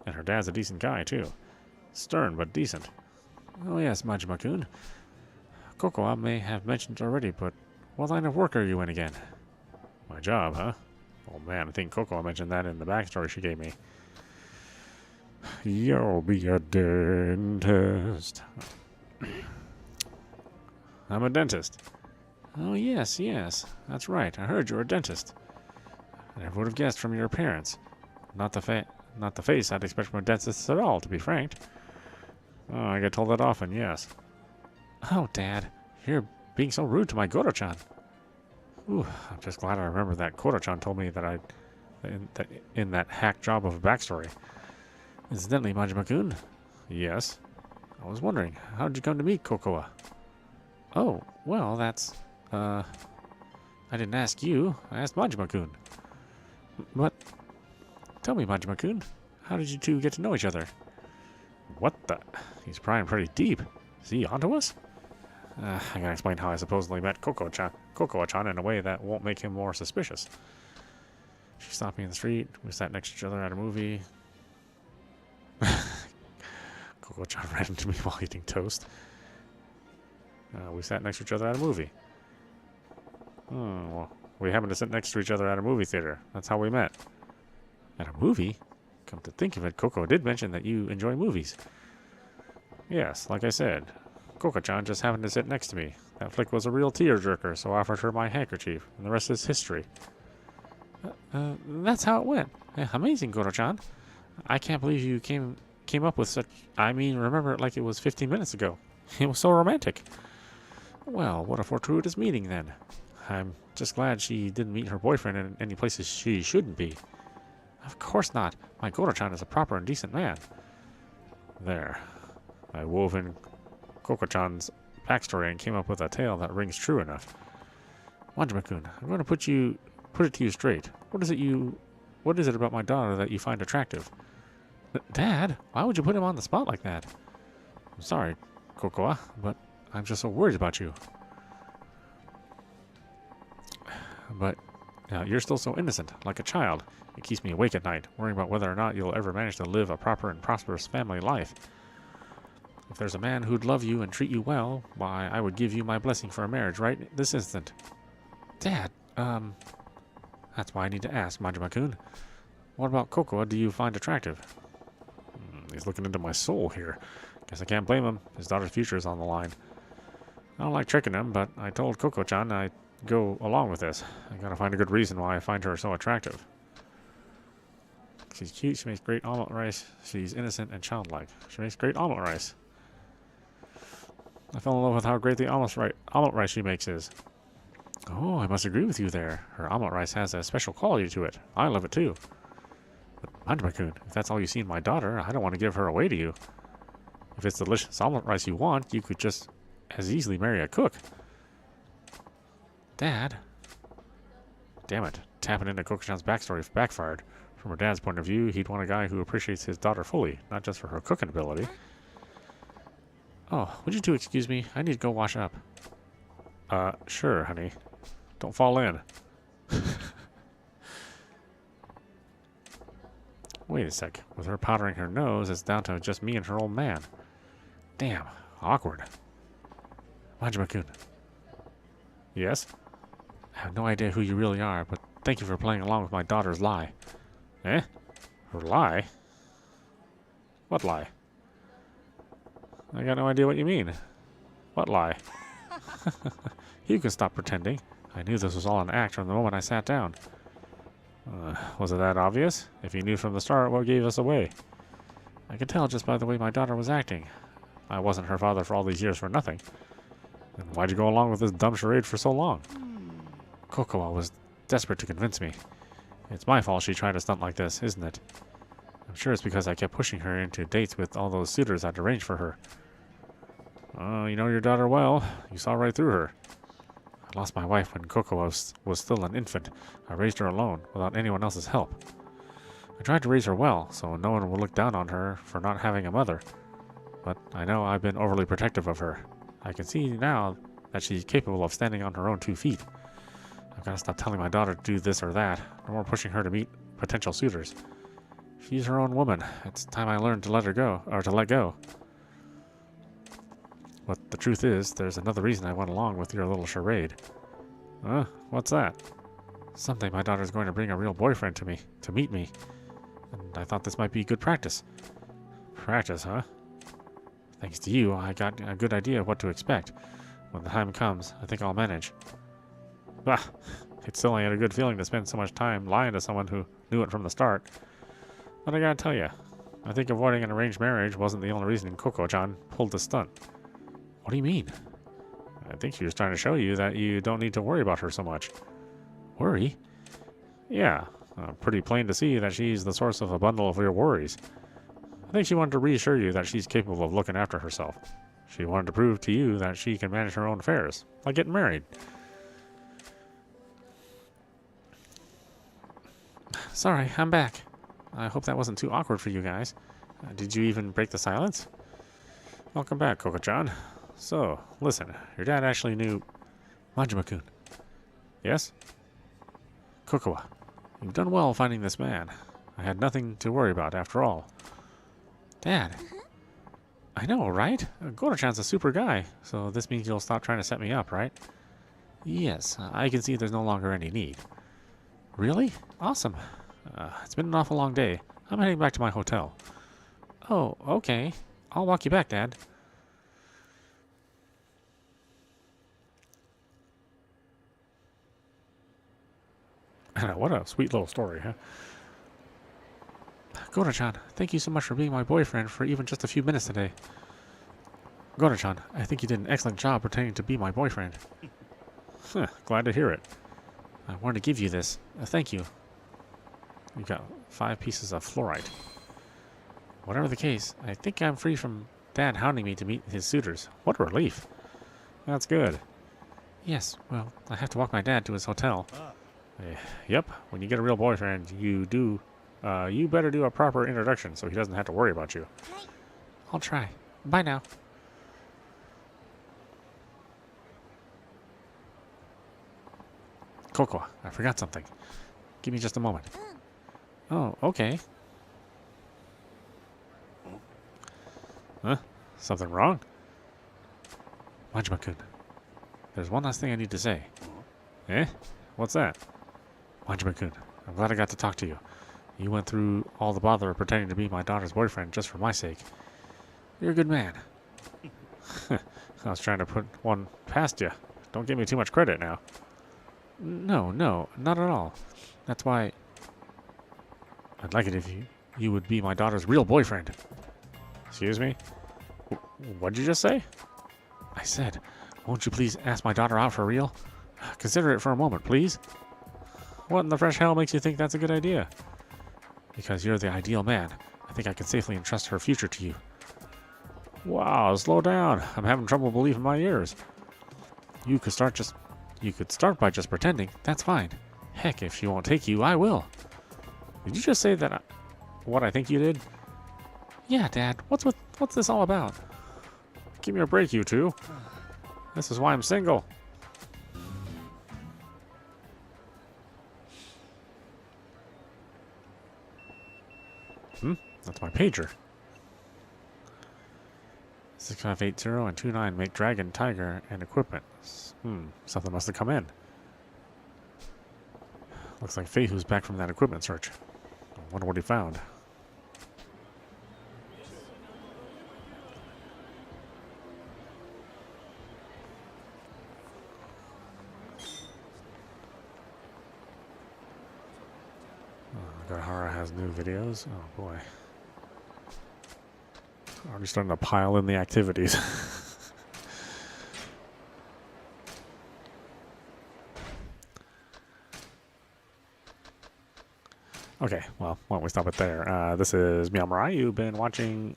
and her dad's a decent guy, too. Stern, but decent. Oh yes, Majima-kun. Kokoa may have mentioned already, but what line of work are you in again? My job, huh? Oh man, I think Kokoa mentioned that in the backstory she gave me. You'll be a dentist. I'm a dentist. Oh yes, yes. That's right. I heard you're a dentist. I never would have guessed from your appearance. Not the face I'd expect from a dentist at all, to be frank. Oh, I get told that often, yes. Oh, Dad, you're being so rude to my Goro-chan. Ooh, I'm just glad I remember that Goro-chan told me that in that hack job of a backstory. Incidentally, Majima-kun. Yes. I was wondering, how did you come to meet Kokoa? Oh, well, that's, I didn't ask you. I asked Majima-kun. But, tell me, Majima-kun, how did you two get to know each other? What the? He's prying pretty deep. Is he onto us? I gotta explain how I supposedly met Kokoa-chan in a way that won't make him more suspicious. She stopped me in the street. We sat next to each other at a movie. Kokoa-chan ran into me while eating toast. We sat next to each other at a movie. Well, we happened to sit next to each other at a movie theater. That's how we met. At a movie? Come to think of it, Kokoa did mention that you enjoy movies. Yes, like I said, Kokoa-chan just happened to sit next to me. That flick was a real tearjerker, so I offered her my handkerchief, and the rest is history. That's how it went. Amazing, Goro-chan. I can't believe you came up with such... I mean, remember it like it was 15 minutes ago. It was so romantic. Well, what a fortuitous meeting, then. I'm just glad she didn't meet her boyfriend in any places she shouldn't be. Of course not. My Goro-chan is a proper and decent man. There. I wove in Kokoa-chan's backstory and came up with a tale that rings true enough. Majima-kun, I'm going to put it to you straight. What is it about my daughter that you find attractive? Dad, why would you put him on the spot like that? I'm sorry, Kokoa, but I'm just so worried about you. But you're still so innocent, like a child. It keeps me awake at night, worrying about whether or not you'll ever manage to live a proper and prosperous family life. If there's a man who'd love you and treat you well, why, I would give you my blessing for a marriage right this instant. Dad, that's why I need to ask, Majima-kun. What about Cocoa do you find attractive? He's looking into my soul here. Guess I can't blame him. His daughter's future is on the line. I don't like tricking him, but I told Coco-chan I'd go along with this. I gotta find a good reason why I find her so attractive. She's cute, she makes great omelet rice, she's innocent and childlike. She makes great omelet rice. I fell in love with how great the omelet rice she makes is. Oh, I must agree with you there. Her omelet rice has a special quality to it. I love it too. But Manjima-kun, if that's all you see in my daughter, I don't want to give her away to you. If it's delicious omelet rice you want, you could just as easily marry a cook. Dad? Damn it. Tapping into Coco-chan's backstory backfired. From her dad's point of view, he'd want a guy who appreciates his daughter fully, not just for her cooking ability. Oh, would you two excuse me? I need to go wash up. Sure, honey. Don't fall in. Wait a sec. With her powdering her nose, it's down to just me and her old man. Damn. Awkward. Manjima-kun. Yes? I have no idea who you really are, but thank you for playing along with my daughter's lie. Eh? Her lie? What lie? I got no idea what you mean. What lie? You can stop pretending. I knew this was all an act from the moment I sat down. Was it that obvious? If you knew from the start, what gave us away? I could tell just by the way my daughter was acting. I wasn't her father for all these years for nothing. Then why'd you go along with this dumb charade for so long? Cocoa was desperate to convince me. It's my fault she tried a stunt like this, isn't it? I'm sure it's because I kept pushing her into dates with all those suitors I'd arranged for her. You know your daughter well. You saw right through her. I lost my wife when Coco was still an infant. I raised her alone, without anyone else's help. I tried to raise her well, so no one would look down on her for not having a mother. But I know I've been overly protective of her. I can see now that she's capable of standing on her own 2 feet. I've got to stop telling my daughter to do this or that, no more pushing her to meet potential suitors. She's her own woman. It's time I learned to let her go, or to let go. But the truth is, there's another reason I went along with your little charade. What's that? Someday my daughter's going to bring a real boyfriend to meet me. And I thought this might be good practice. Practice, huh? Thanks to you, I got a good idea of what to expect. When the time comes, I think I'll manage. Bah! It's still ain't a good feeling to spend so much time lying to someone who knew it from the start. But I gotta tell you, I think avoiding an arranged marriage wasn't the only reason Coco-chan pulled this stunt. What do you mean? I think she was trying to show you that you don't need to worry about her so much. Worry? Yeah, pretty plain to see that she's the source of a bundle of your worries. I think she wanted to reassure you that she's capable of looking after herself. She wanted to prove to you that she can manage her own affairs, like getting married. Sorry, I'm back. I hope that wasn't too awkward for you guys. Did you even break the silence? Welcome back, Coco-chan. So, listen, your dad actually knew Manjima-kun. Yes? Cocoa, you've done well finding this man. I had nothing to worry about after all. Dad. I know, right? Goro-chan's a super guy, so this means you'll stop trying to set me up, right? Yes, I can see there's no longer any need. Really? Awesome. It's been an awful long day. I'm heading back to my hotel. Oh, okay. I'll walk you back, Dad. What a sweet little story, huh? Goro-chan, thank you so much for being my boyfriend for even just a few minutes today. Goro-chan, I think you did an excellent job pretending to be my boyfriend. Glad to hear it. I wanted to give you this. Thank you. You got 5 pieces of fluorite. Whatever the case, I think I'm free from Dad hounding me to meet his suitors. What a relief. That's good. Yes, well, I have to walk my dad to his hotel. Yep, when you get a real boyfriend, you better do a proper introduction so he doesn't have to worry about you. I'll try. Bye now. Coco, I forgot something. Give me just a moment. Oh, okay. Huh? Something wrong? Manjima-kun, there's one last thing I need to say. Eh? What's that? Manjima-kun, I'm glad I got to talk to you. You went through all the bother of pretending to be my daughter's boyfriend just for my sake. You're a good man. I was trying to put one past you. Don't give me too much credit now. No, not at all. That's why I'd like it if you would be my daughter's real boyfriend. Excuse me? What'd you just say? I said, won't you please ask my daughter out for real? Consider it for a moment, please. What in the fresh hell makes you think that's a good idea? Because you're the ideal man. I think I can safely entrust her future to you. Wow, slow down. I'm having trouble believing my ears. You could start by just pretending. That's fine. Heck, if she won't take you, I will. Did you just say that what I think you did? Yeah, Dad. What's this all about? Give me a break, you two. This is why I'm single. That's my pager. 6580 and 29 make Dragon, Tiger, and equipment. Something must have come in. Looks like Feihu's back from that equipment search. I wonder what he found. Gahara has new videos. Oh boy. Already starting to pile in the activities. Okay, well, why don't we stop it there? This is meowmurai. You've been watching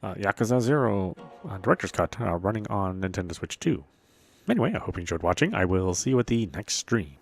Yakuza 0 Director's Cut running on Nintendo Switch 2. Anyway, I hope you enjoyed watching. I will see you at the next stream.